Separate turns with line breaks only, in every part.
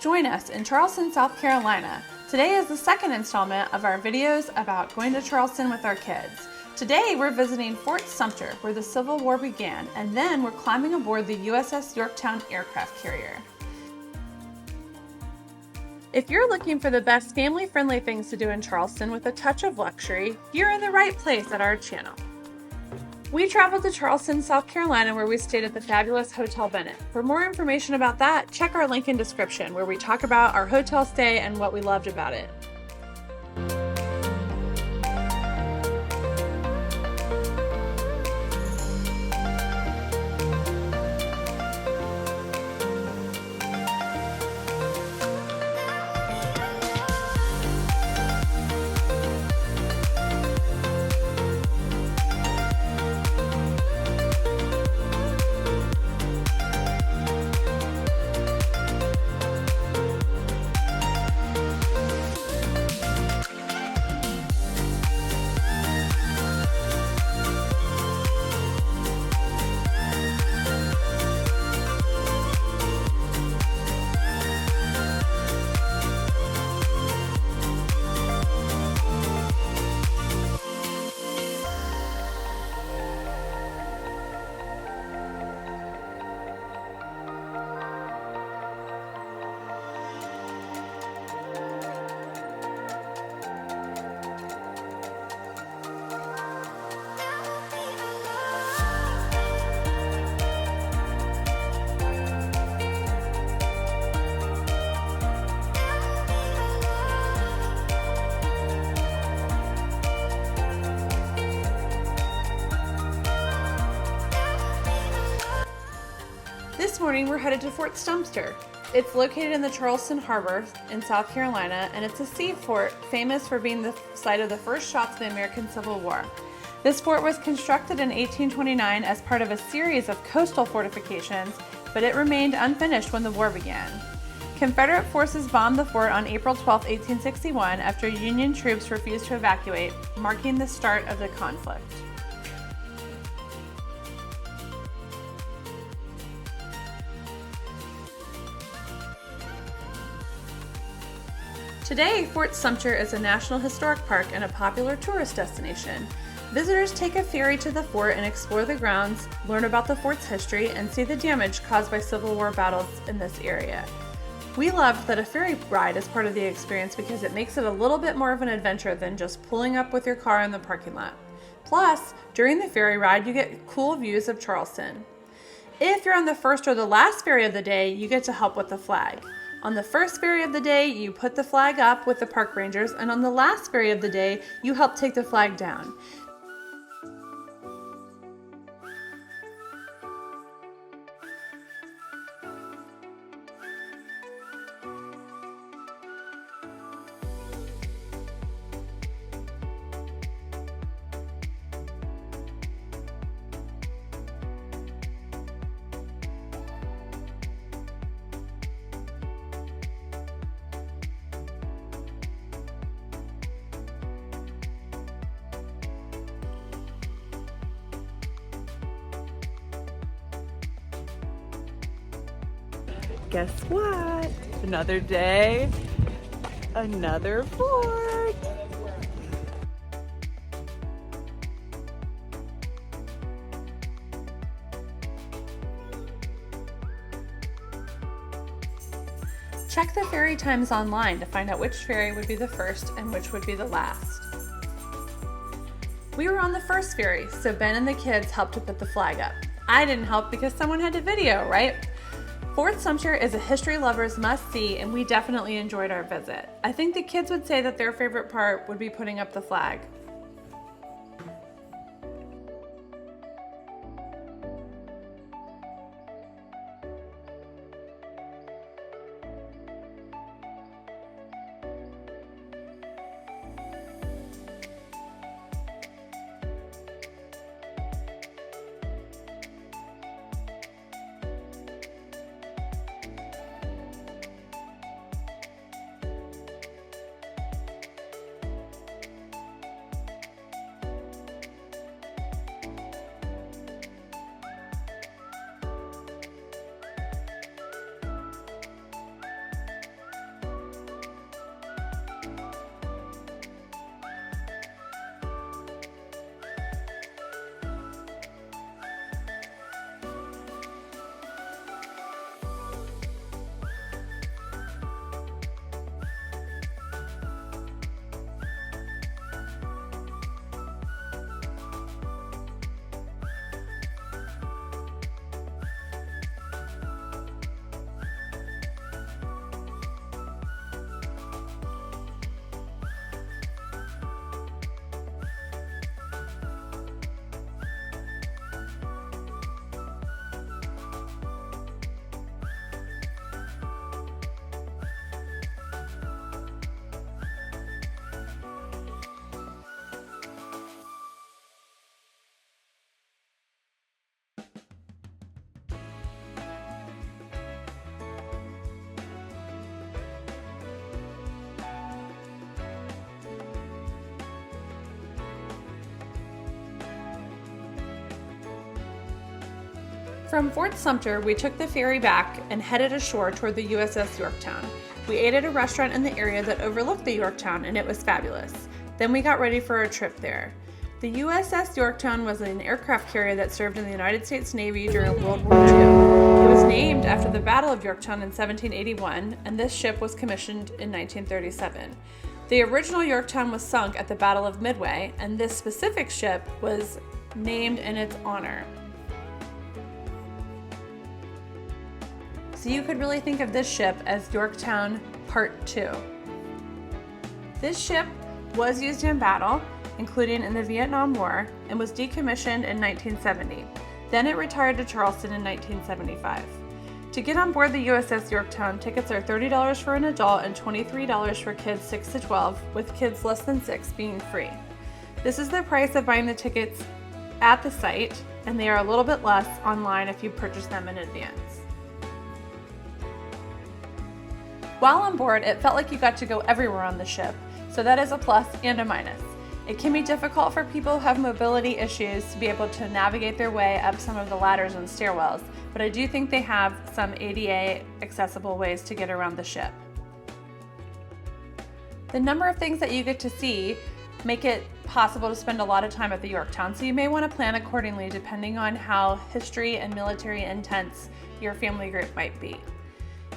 Join us in Charleston, South Carolina. Today is the second installment of our videos about going to Charleston with our kids. Today we're visiting Fort Sumter, where the Civil War began, and then we're climbing aboard the USS Yorktown aircraft carrier. If you're looking for the best family-friendly things to do in Charleston with a touch of luxury, you're in the right place at our channel. We traveled to Charleston, South Carolina, where we stayed at the fabulous Hotel Bennett. For more information about that, check our link in description, where we talk about our hotel stay and what we loved about it. This morning we're headed to Fort Sumter. It's located in the Charleston Harbor in South Carolina, and it's a sea fort famous for being the site of the first shots of the American Civil War. This fort was constructed in 1829 as part of a series of coastal fortifications, but it remained unfinished when the war began. Confederate forces bombed the fort on April 12, 1861, after Union troops refused to evacuate, marking the start of the conflict. Today, Fort Sumter is a National Historic Park and a popular tourist destination. Visitors take a ferry to the fort and explore the grounds, learn about the fort's history, and see the damage caused by Civil War battles in this area. We loved that a ferry ride is part of the experience because it makes it a little bit more of an adventure than just pulling up with your car in the parking lot. Plus, during the ferry ride, you get cool views of Charleston. If you're on the first or the last ferry of the day, you get to help with the flag. On the first ferry of the day, you put the flag up with the park rangers, and on the last ferry of the day, you help take the flag down. Guess what? Another day, another fort. Check the ferry times online to find out which ferry would be the first and which would be the last. We were on the first ferry, so Ben and the kids helped to put the flag up. I didn't help because someone had to video, right? Fort Sumter is a history lover's must-see, and we definitely enjoyed our visit. I think the kids would say that their favorite part would be putting up the flag. From Fort Sumter, we took the ferry back and headed ashore toward the USS Yorktown. We ate at a restaurant in the area that overlooked the Yorktown, and it was fabulous. Then we got ready for our trip there. The USS Yorktown was an aircraft carrier that served in the United States Navy during World War II. It was named after the Battle of Yorktown in 1781, and this ship was commissioned in 1937. The original Yorktown was sunk at the Battle of Midway, and this specific ship was named in its honor. So you could really think of this ship as Yorktown Part 2. This ship was used in battle, including in the Vietnam War, and was decommissioned in 1970. Then it retired to Charleston in 1975. To get on board the USS Yorktown, tickets are $30 for an adult and $23 for kids 6 to 12, with kids less than 6 being free. This is the price of buying the tickets at the site, and they are a little bit less online if you purchase them in advance. While on board, it felt like you got to go everywhere on the ship, so that is a plus and a minus. It can be difficult for people who have mobility issues to be able to navigate their way up some of the ladders and stairwells, but I do think they have some ADA accessible ways to get around the ship. The number of things that you get to see make it possible to spend a lot of time at the Yorktown, so you may want to plan accordingly depending on how history and military intense your family group might be.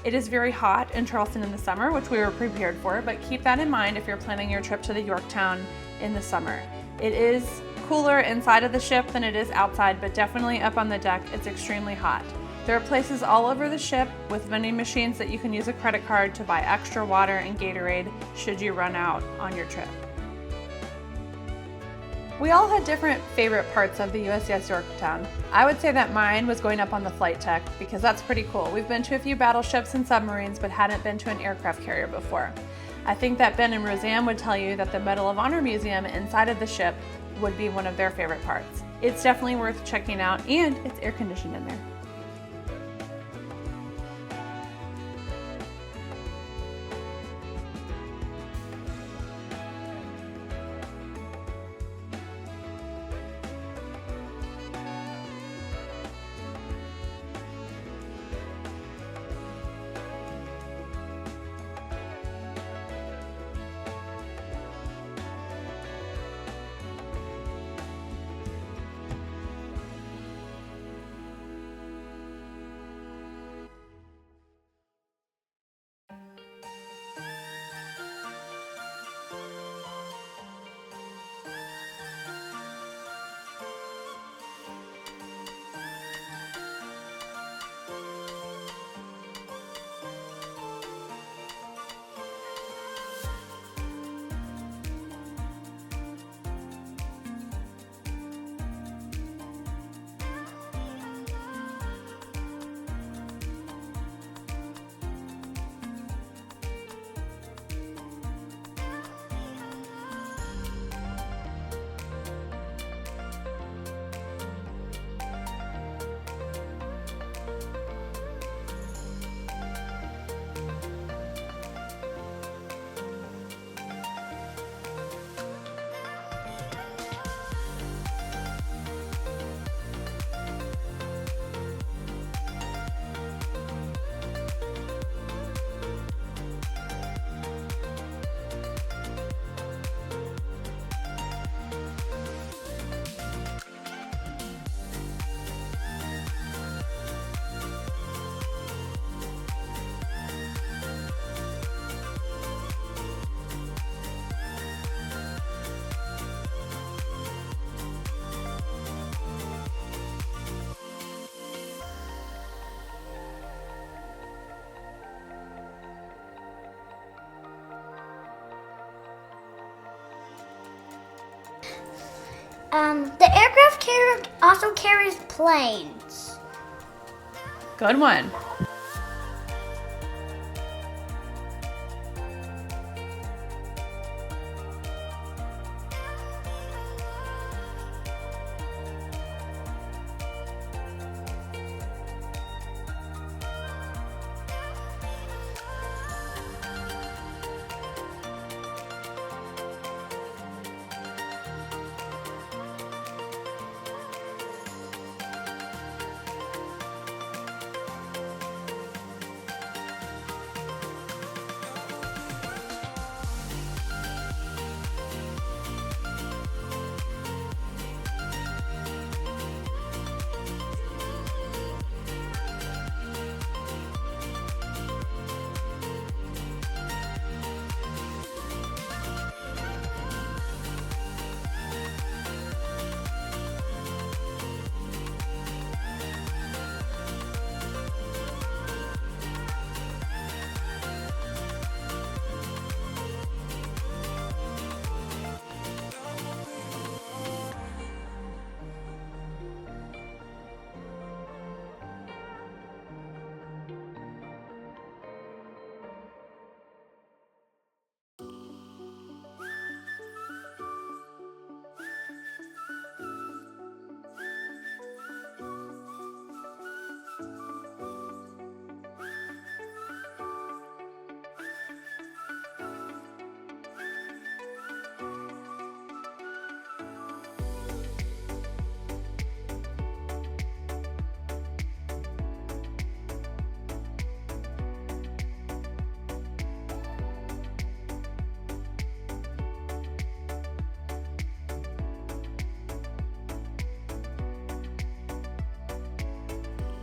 It is very hot in Charleston in the summer, which we were prepared for, but keep that in mind if you're planning your trip to the Yorktown in the summer. It is cooler inside of the ship than it is outside, but definitely up on the deck, it's extremely hot. There are places all over the ship with vending machines that you can use a credit card to buy extra water and Gatorade should you run out on your trip. We all had different favorite parts of the USS Yorktown. I would say that mine was going up on the flight deck because that's pretty cool. We've been to a few battleships and submarines, but hadn't been to an aircraft carrier before. I think that Ben and Roseanne would tell you that the Medal of Honor Museum inside of the ship would be one of their favorite parts. It's definitely worth checking out, and it's air conditioned in there.
The aircraft carrier also carries planes.
Good one.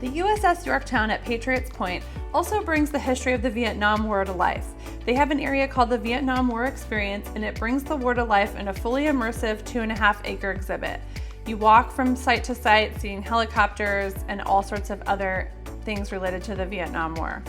The USS Yorktown at Patriots Point also brings the history of the Vietnam War to life. They have an area called the Vietnam War Experience, and it brings the war to life in a fully immersive 2.5-acre exhibit. You walk from site to site, seeing helicopters and all sorts of other things related to the Vietnam War.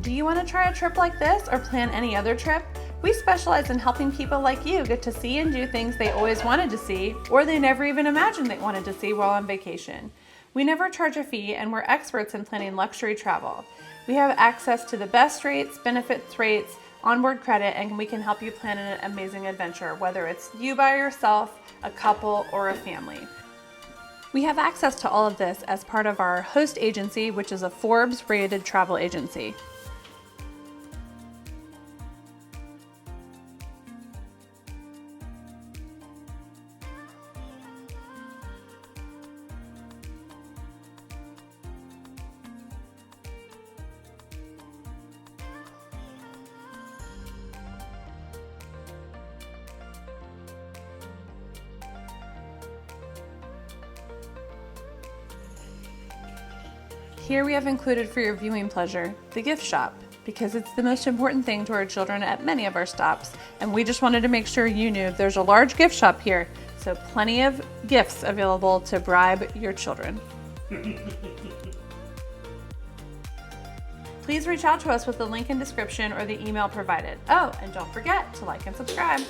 Do you want to try a trip like this or plan any other trip? We specialize in helping people like you get to see and do things they always wanted to see or they never even imagined they wanted to see while on vacation. We never charge a fee, and we're experts in planning luxury travel. We have access to the best rates, benefits rates, onboard credit, and we can help you plan an amazing adventure, whether it's you by yourself, a couple, or a family. We have access to all of this as part of our host agency, which is a Forbes-rated travel agency. Here we have included for your viewing pleasure the gift shop, because it's the most important thing to our children at many of our stops, and we just wanted to make sure you knew there's a large gift shop here, so plenty of gifts available to bribe your children. Please reach out to us with the link in description or the email provided. Oh, and don't forget to like and subscribe.